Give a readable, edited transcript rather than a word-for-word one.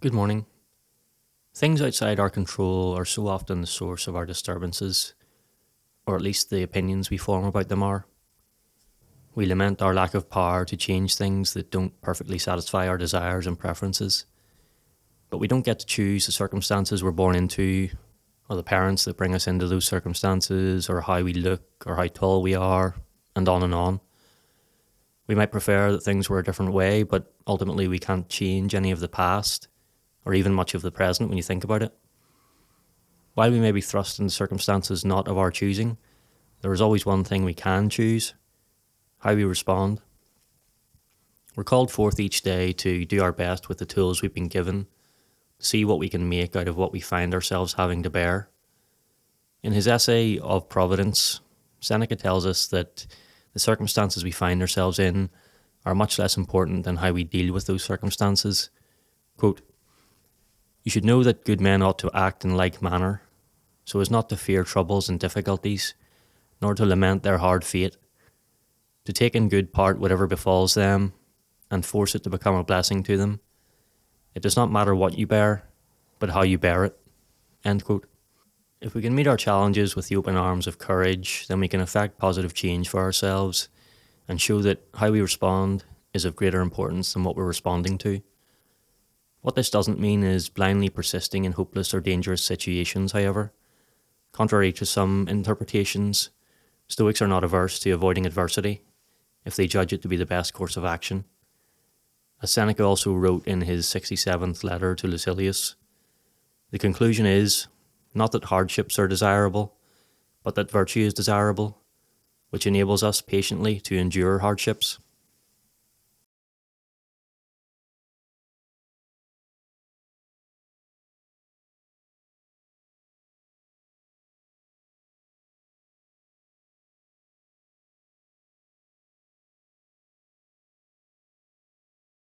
Good morning. Things outside our control are so often the source of our disturbances, or at least the opinions we form about them are. We lament our lack of power to change things that don't perfectly satisfy our desires and preferences, but we don't get to choose the circumstances we're born into, or the parents that bring us into those circumstances, or how we look, or how tall we are, and on and on. We might prefer that things were a different way, but ultimately we can't change any of the past, or even much of the present when you think about it. While we may be thrust into circumstances not of our choosing, there is always one thing we can choose: how we respond. We're called forth each day to do our best with the tools we've been given, to see what we can make out of what we find ourselves having to bear. In his essay of Providence, Seneca tells us that the circumstances we find ourselves in are much less important than how we deal with those circumstances. Quote, "You should know that good men ought to act in like manner, so as not to fear troubles and difficulties, nor to lament their hard fate, to take in good part whatever befalls them, and force it to become a blessing to them. It does not matter what you bear, but how you bear it." End quote. If we can meet our challenges with the open arms of courage, then we can effect positive change for ourselves and show that how we respond is of greater importance than what we're responding to. What this doesn't mean is blindly persisting in hopeless or dangerous situations, however. Contrary to some interpretations, Stoics are not averse to avoiding adversity if they judge it to be the best course of action. As Seneca also wrote in his 67th letter to Lucilius, the conclusion is, not that hardships are desirable, but that virtue is desirable, which enables us patiently to endure hardships.